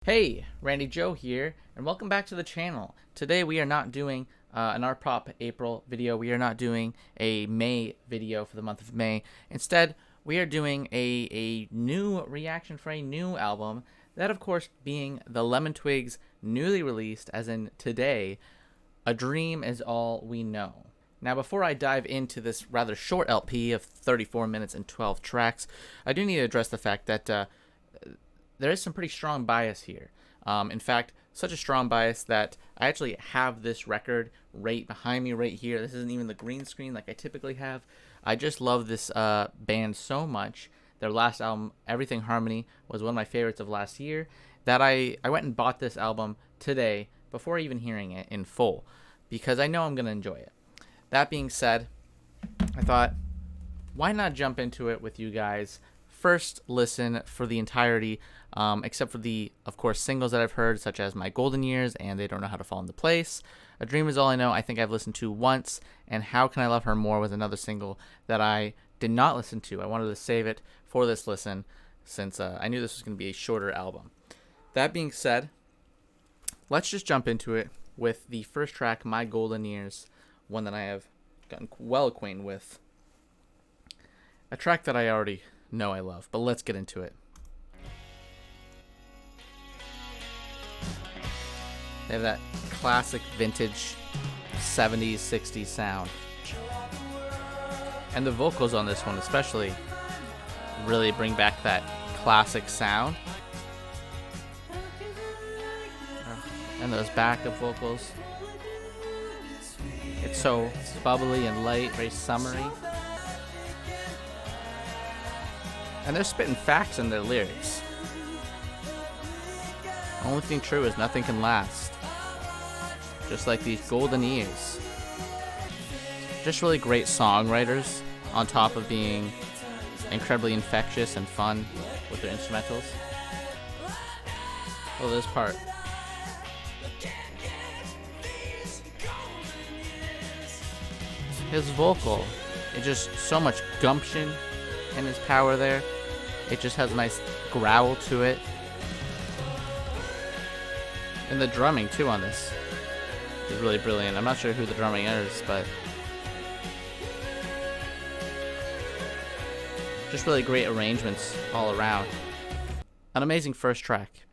Hey, Randy Joe here, and welcome back to the channel. Today we are not doing an Art Pop April video. We are not doing a May video for the month of May. Instead, we are doing a new reaction for a new album. That, of course, being the Lemon Twigs newly released, as in today, A Dream Is All We Know. Now, before I dive into this rather short LP of 34 minutes and 12 tracks, I do need to address the fact that there is some pretty strong bias here. In fact, such a strong bias that I actually have this record right behind me right here. This isn't even the green screen like I typically have. I just love this band so much. Their last album, Everything Harmony, was one of my favorites of last year, that I went and bought this album today before even hearing it in full, because I know I'm going to enjoy it. That being said, I thought, why not jump into it with you guys? First listen for the entirety, except for the, of course, singles that I've heard, such as My Golden Years and They Don't Know How to Fall into Place. A Dream Is All I Know, I think I've listened to once, and How Can I Love Her More was another single that I did not listen to. I wanted to save it for this listen, since I knew this was going to be a shorter album. That being said, let's just jump into it with the first track, My Golden Years, one that I have gotten well acquainted with. A track that I already know I love, but let's get into it. They have that classic vintage 70s, 60s sound. And the vocals on this one especially really bring back that classic sound. And those backup vocals. It's so bubbly and light, very summery. And they're spitting facts in their lyrics. The only thing true is nothing can last. Just like these golden years. Just really great songwriters, on top of being incredibly infectious and fun with their instrumentals. Oh, this part. His vocal, it just so much gumption in his power there. It just has a nice growl to it. And the drumming too on this is really brilliant. I'm not sure who the drumming is, but just really great arrangements all around. An amazing first track.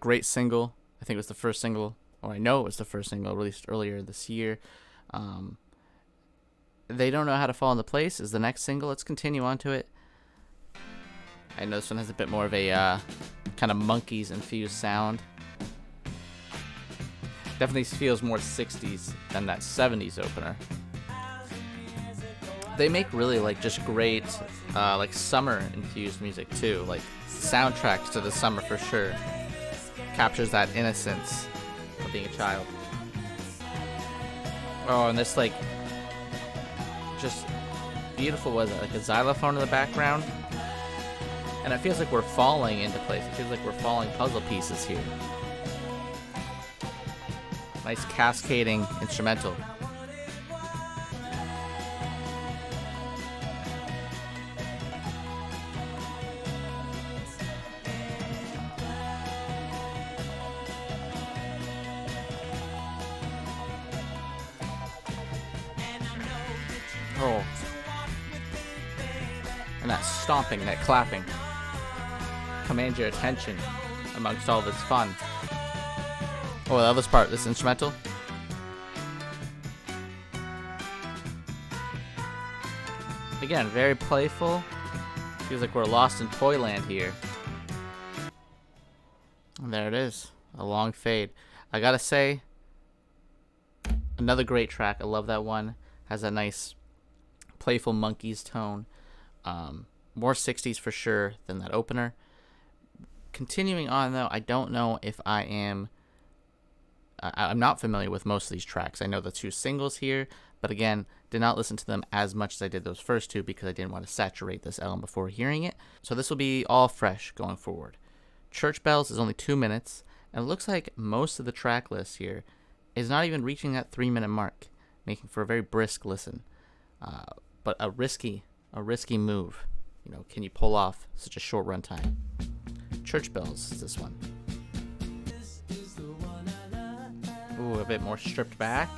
Great single. I think it was the first single, or I know it was the first single released earlier this year. They Don't Know How to Fall into Place is the next single. Let's continue on to it. I know this one has a bit more of a kind of monkeys infused sound. Definitely feels more 60s than that 70s opener. They make really just great like summer infused music too, like soundtracks to the summer for sure. Captures that innocence of being a child. Oh, and this just beautiful, was it like a xylophone in the background? And it feels like we're falling into place. It feels like we're falling puzzle pieces here. Nice cascading instrumental. Oh. And that stomping, that clapping. Command your attention amongst all this fun. Oh, the other part, this instrumental. Again, very playful. Feels like we're lost in Toyland here. And there it is, a long fade. I gotta say, another great track. I love that one. Has that nice playful monkeys tone. More 60s for sure than that opener. Continuing on though, I don't know if I'm not familiar with most of these tracks. I know the two singles here, but again, did not listen to them as much as I did those first two because I didn't want to saturate this album before hearing it. So this will be all fresh going forward. Church Bells is only 2 minutes, and it looks like most of the track list here is not even reaching that 3-minute mark, making for a very brisk listen. But a risky move. Can you pull off such a short runtime? Church Bells is this one. Ooh, a bit more stripped back.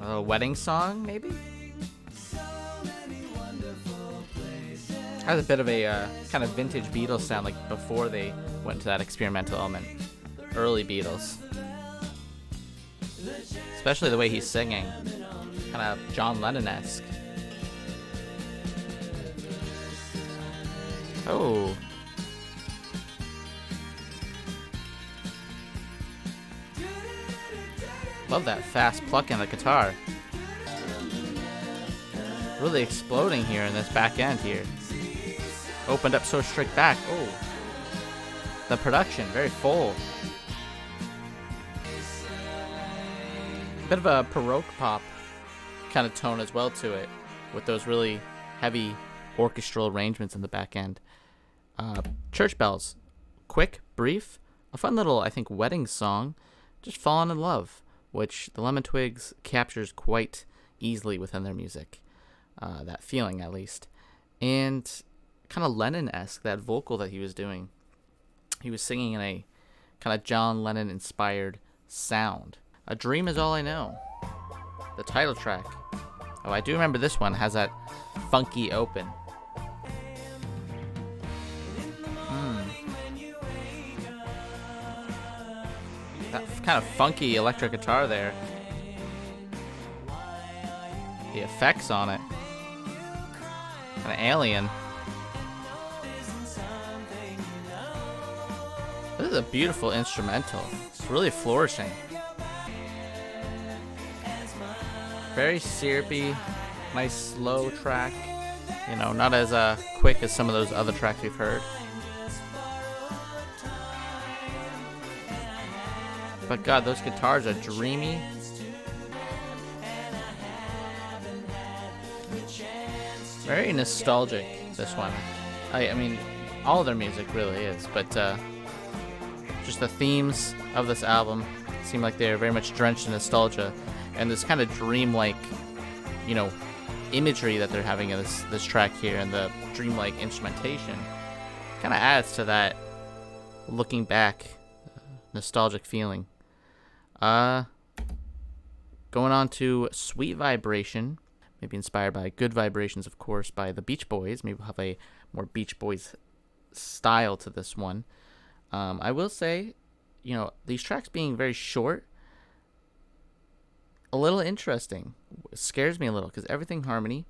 A wedding song, maybe? Has a bit of a kind of vintage Beatles sound, like before they went to that experimental element. Early Beatles. Especially the way he's singing. Kind of John Lennon-esque. Oh. Love that fast pluck in the guitar. Really exploding here in this back end here. Opened up so strict back. Oh. The production, very full. Bit of a Baroque pop kind of tone as well to it, with those really heavy orchestral arrangements in the back end. Church Bells. Quick, brief, a fun little, I think, wedding song. Just Fallen in Love, which the Lemon Twigs captures quite easily within their music. That feeling, at least. And kind of Lennon-esque, that vocal that he was doing. He was singing in a kind of John Lennon-inspired sound. A Dream Is All I Know. The title track. Oh, I do remember this one has that funky open. That kind of funky electric guitar there. The effects on it. Kind of alien. This is a beautiful instrumental. It's really flourishing. Very syrupy, nice slow track. You know, not as quick as some of those other tracks we've heard. But God, those guitars are dreamy. Very nostalgic, this one. I mean, all of their music really is, but just the themes of this album seem like they're very much drenched in nostalgia, and this kind of dreamlike, you know, imagery that they're having in this track here, and the dreamlike instrumentation kind of adds to that looking back nostalgic feeling. Going on to Sweet Vibration, maybe inspired by Good Vibrations, of course, by the Beach Boys. Maybe we'll have a more Beach Boys style to this one. I will say, you know, these tracks being very short, a little interesting. It scares me a little because everything harmony.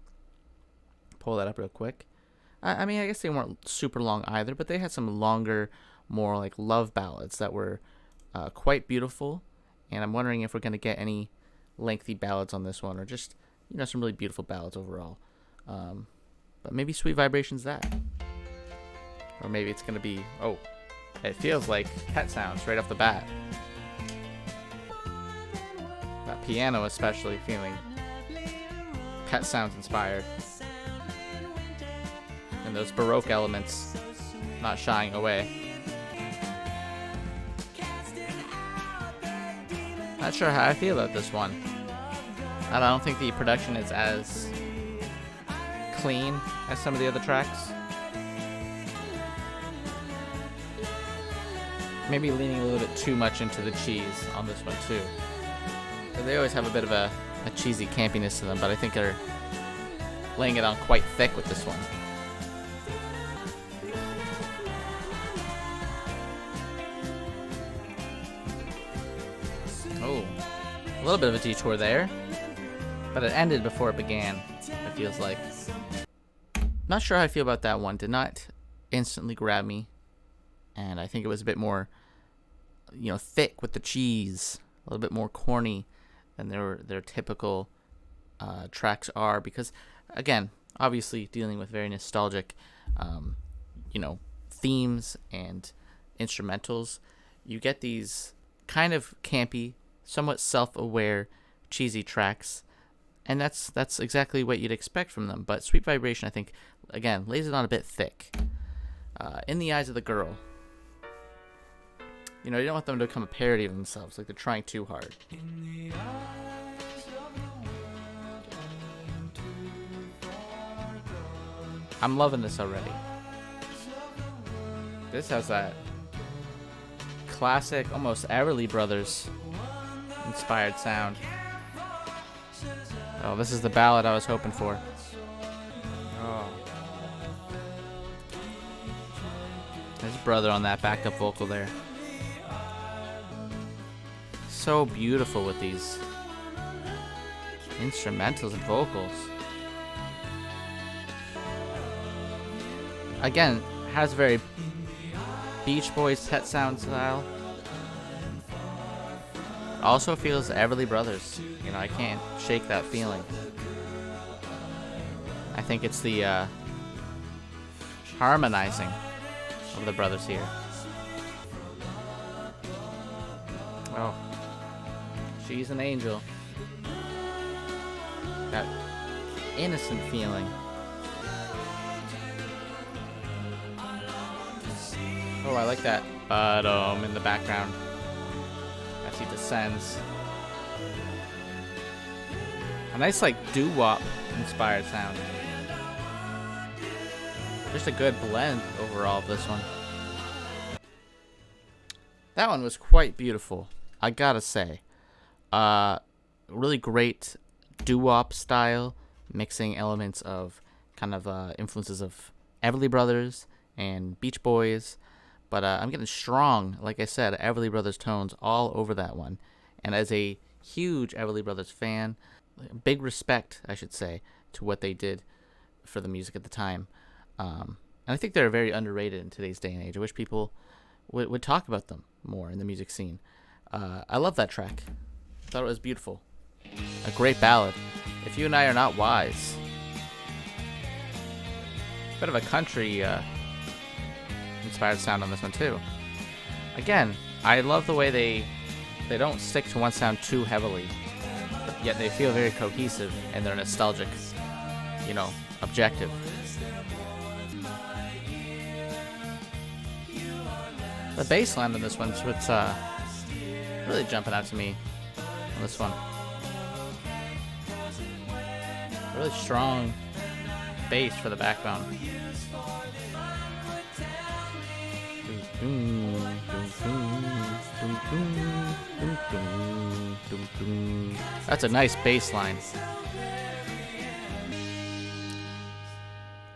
Pull that up real quick. I mean, I guess they weren't super long either, but they had some longer, more like love ballads that were quite beautiful. And I'm wondering if we're going to get any lengthy ballads on this one, or just, you know, some really beautiful ballads overall. But maybe Sweet Vibration's that. Or maybe it's going to be, oh, it feels like Pet Sounds right off the bat. That piano especially feeling Pet Sounds inspired. And those Baroque elements not shying away. Not sure how I feel about this one. I don't think the production is as clean as some of the other tracks. Maybe leaning a little bit too much into the cheese on this one too. They always have a bit of a cheesy campiness to them, but I think they're laying it on quite thick with this one. Oh, a little bit of a detour there, but it ended before it began, it feels like. Not sure how I feel about that one. Did not instantly grab me, and I think it was a bit more, you know, thick with the cheese, a little bit more corny than their typical tracks are, because, again, obviously dealing with very nostalgic, you know, themes and instrumentals, you get these kind of campy, somewhat self-aware, cheesy tracks, and that's exactly what you'd expect from them. But Sweet Vibration, I think, again, lays it on a bit thick. In the Eyes of the Girl. You know, you don't want them to become a parody of themselves, like they're trying too hard. In the eyes of the I'm loving this already. This has that classic, almost Everly Brothers inspired sound. Oh, this is the ballad I was hoping for. Oh. There's brother on that backup vocal there. So beautiful with these instrumentals and vocals. Again, has very Beach Boys Pet Sound style. Also feels Everly Brothers. You know, I can't shake that feeling. I think it's the harmonizing of the brothers here. Oh, she's an angel. That innocent feeling. Oh, I like that in the background as he descends. A nice, like, doo-wop inspired sound. Just a good blend overall of this one. That one was quite beautiful, I gotta say. Really great doo-wop style, mixing elements of kind of influences of Everly Brothers and Beach Boys. But I'm getting strong, like I said, Everly Brothers tones all over that one. And as a huge Everly Brothers fan, big respect, I should say, to what they did for the music at the time. And I think they're very underrated in today's day and age. I wish people would talk about them more in the music scene. I love that track. I thought it was beautiful. A great ballad. If You and I Are Not Wise. Bit of a country inspired sound on this one too. Again, I love the way they don't stick to one sound too heavily, yet they feel very cohesive and they're nostalgic, you know, objective. The bass line on this one's what's really jumping out to me on this one. Really strong bass for the backbone. That's a nice bass line.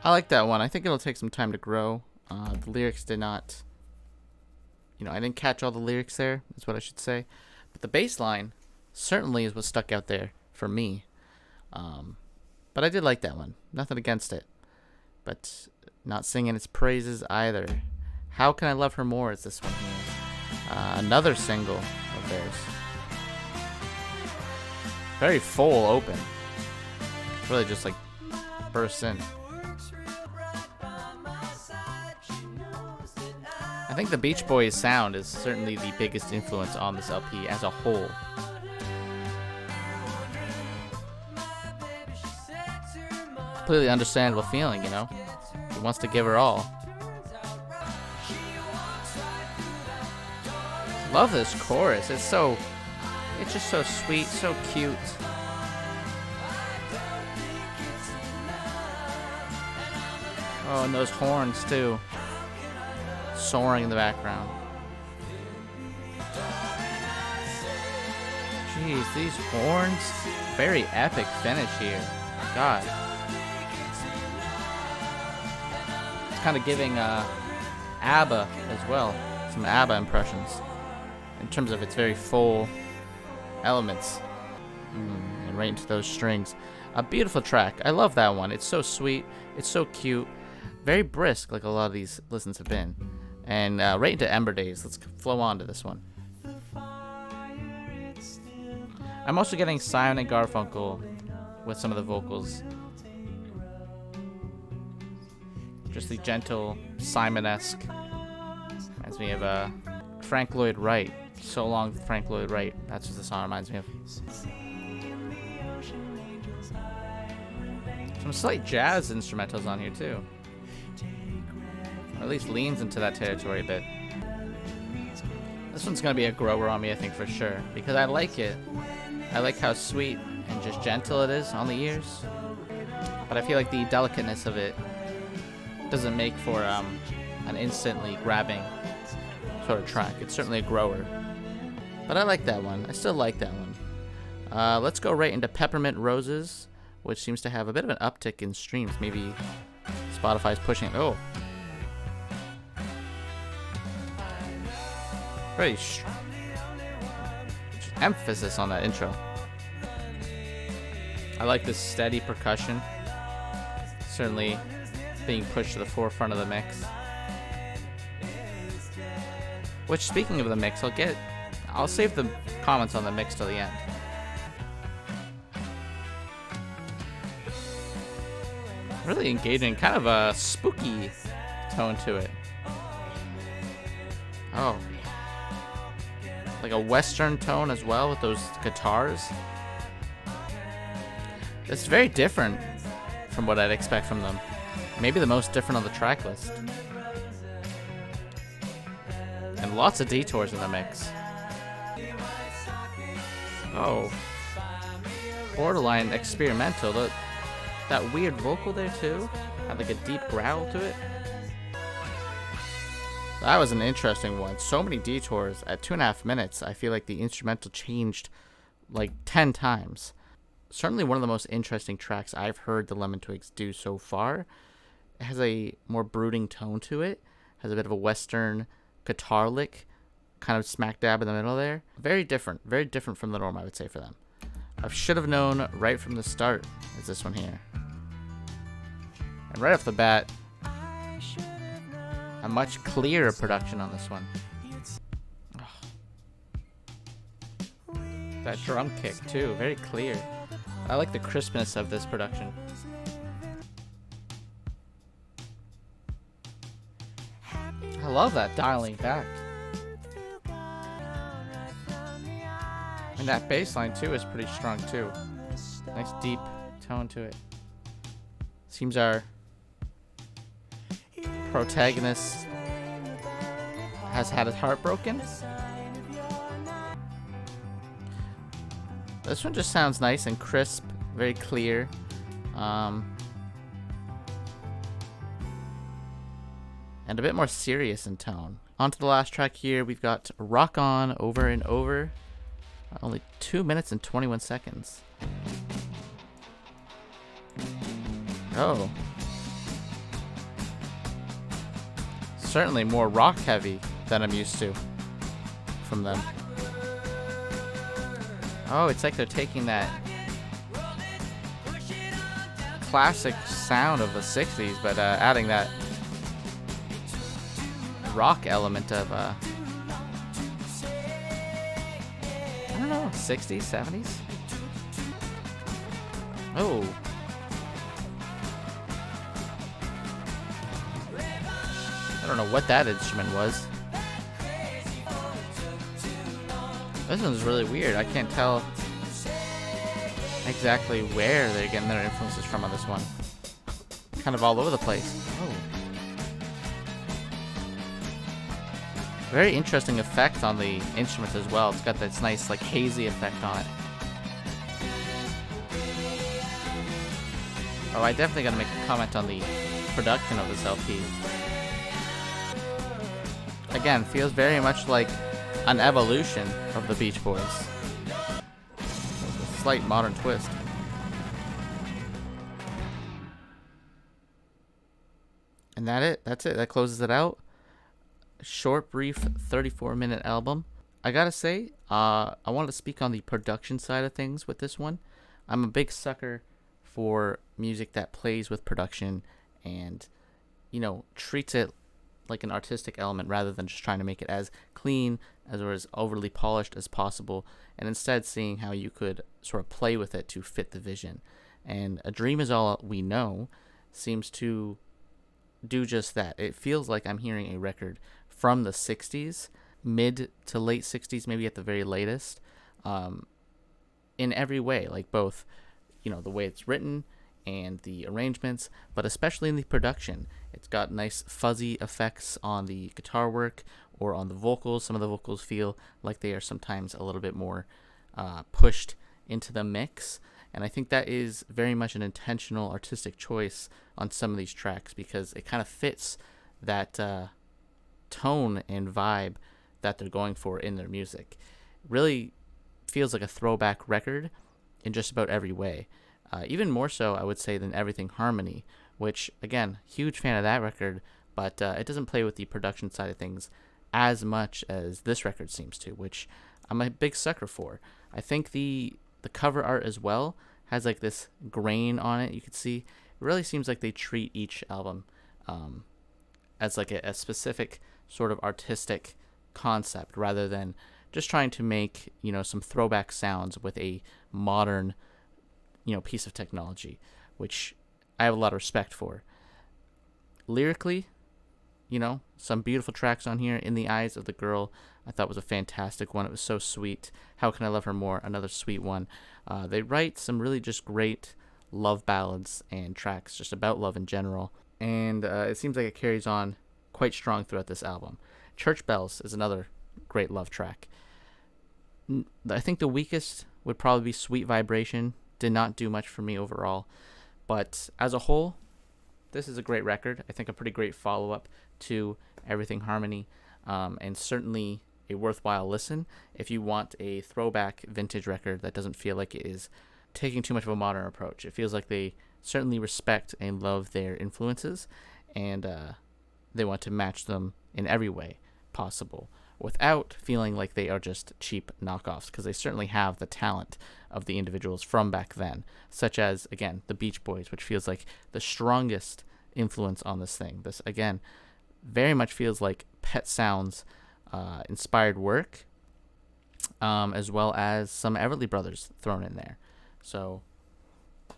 I like that one. I think it'll take some time to grow. The lyrics did not, I didn't catch all the lyrics there, is what I should say. But the bass line certainly is what stuck out there for me. But I did like that one. Nothing against it. But not singing its praises either. How Can I Love Her More is this one here. Another single of theirs. Very full open. Really just like bursts in. I think the Beach Boys sound is certainly the biggest influence on this LP as a whole. Completely understandable feeling, He wants to give her all. Love this chorus. It's just so sweet, so cute. Oh, and those horns too. Soaring in the background. Jeez, these horns. Very epic finish here. God. It's kind of giving ABBA as well. Some ABBA impressions. In terms of its very full elements. And right into those strings. A beautiful track. I love that one. It's so sweet. It's so cute. Very brisk, like a lot of these listens have been. And right into Ember Days. Let's flow on to this one. I'm also getting Simon and Garfunkel with some of the vocals. Just the gentle Simon-esque. Reminds me of Frank Lloyd Wright. So Long, Frank Lloyd Wright. That's what the song reminds me of. Some slight jazz instrumentals on here too. Or at least leans into that territory a bit. This one's gonna be a grower on me, I think, for sure, because I like it. I like how sweet and just gentle it is on the ears. But I feel like the delicateness of it doesn't make for an instantly grabbing sort of track. It's certainly a grower, but I like that one. I still like that one. Let's go right into Peppermint Roses, which seems to have a bit of an uptick in streams. Maybe Spotify's pushing it. Oh, very emphasis on that intro. I like this steady percussion. Certainly being pushed to the forefront of the mix. Which, speaking of the mix, I'll save the comments on the mix till the end. Really engaging, kind of a spooky tone to it. Oh. Like a western tone as well with those guitars. It's very different from what I'd expect from them. Maybe the most different on the track list. And lots of detours in the mix. Oh. Borderline experimental. That weird vocal there too. Had like a deep growl to it. That was an interesting one. So many detours. At 2.5 minutes, I feel like the instrumental changed like 10 times. Certainly one of the most interesting tracks I've heard the Lemon Twigs do so far. It has a more brooding tone to it. Has a bit of a western guitar lick, kind of smack dab in the middle there. Very different from the norm, I would say, for them. I should have known right from the start is this one here. And right off the bat, a much clearer production on this one. Oh. That drum kick too, very clear. I like the crispness of this production. I love that dialing back. And that bass line too is pretty strong too. Nice deep tone to it. Seems our protagonist has had his heart broken. This one just sounds nice and crisp, very clear. And a bit more serious in tone. On to the last track here, we've got Rock On Over and Over. Only 2 minutes and 21 seconds. Oh. Certainly more rock heavy than I'm used to from them. Oh, it's like they're taking that classic sound of the 60s, but adding that rock element of, I don't know, 60s, 70s? Oh. I don't know what that instrument was. This one's really weird. I can't tell exactly where they're getting their influences from on this one. Kind of all over the place. Oh. Very interesting effect on the instrument as well. It's got this nice, like, hazy effect on it. Oh, I definitely gotta make a comment on the production of this LP. Again, feels very much like an evolution of the Beach Boys. A slight modern twist. And that's it. That closes it out. Short, brief, 34-minute album. I gotta say, I wanted to speak on the production side of things with this one. I'm a big sucker for music that plays with production and, treats it like an artistic element rather than just trying to make it as clean or as overly polished as possible, and instead seeing how you could sort of play with it to fit the vision. And A Dream Is All We Know seems to do just that. It feels like I'm hearing a record from the 60s, mid to late 60s, maybe at the very latest, in every way, like both, the way it's written and the arrangements, but especially in the production. It's got nice fuzzy effects on the guitar work or on the vocals. Some of the vocals feel like they are sometimes a little bit more pushed into the mix, And I think that is very much an intentional artistic choice on some of these tracks, because it kind of fits that tone and vibe that they're going for in their music. Really feels like a throwback record in just about every way. Even more so, I would say, than Everything Harmony, which, again, huge fan of that record, but it doesn't play with the production side of things as much as this record seems to, which I'm a big sucker for. I think the cover art as well has like this grain on it. You can see it really seems like they treat each album as like a specific sort of artistic concept, rather than just trying to make, you know, some throwback sounds with a modern, you know, piece of technology, which I have a lot of respect for. Lyrically, you know, some beautiful tracks on here. In the Eyes of the Girl, I thought was a fantastic one. It was so sweet. How Can I Love Her More? Another sweet one. They write some really just great love ballads and tracks just about love in general. And it seems like it carries on quite strong throughout this album. Church Bells is another great love track. I think the weakest would probably be Sweet Vibration. Did not do much for me overall. But as a whole, this is a great record. I think a pretty great follow-up to Everything Harmony, and certainly a worthwhile listen if you want a throwback vintage record that doesn't feel like it is taking too much of a modern approach. It feels like they certainly respect and love their influences, and they want to match them in every way possible without feeling like they are just cheap knockoffs, because they certainly have the talent of the individuals from back then, such as, again, the Beach Boys, which feels like the strongest influence on this thing. This, again, very much feels like Pet Sounds inspired work, as well as some Everly Brothers thrown in there. So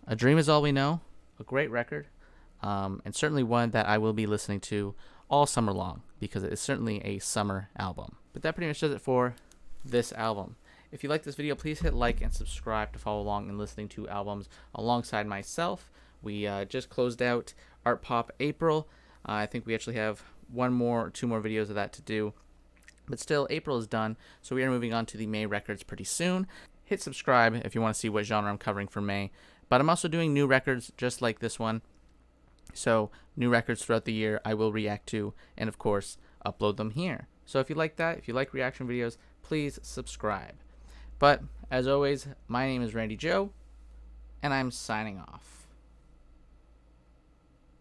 A Dream Is All We Know, a great record, and certainly one that I will be listening to all summer long, because it is certainly a summer album. But that pretty much does it for this album. If you like this video, please hit like and subscribe to follow along in listening to albums alongside myself. We just closed out Art Pop April. I think we actually have two more videos of that to do. But still, April is done, so we are moving on to the May records pretty soon. Hit subscribe if you want to see what genre I'm covering for May. But I'm also doing new records just like this one. So new records throughout the year I will react to, and of course upload them here. So if you like that, if you like reaction videos, please subscribe. But as always, my name is Randy Joe, and I'm signing off.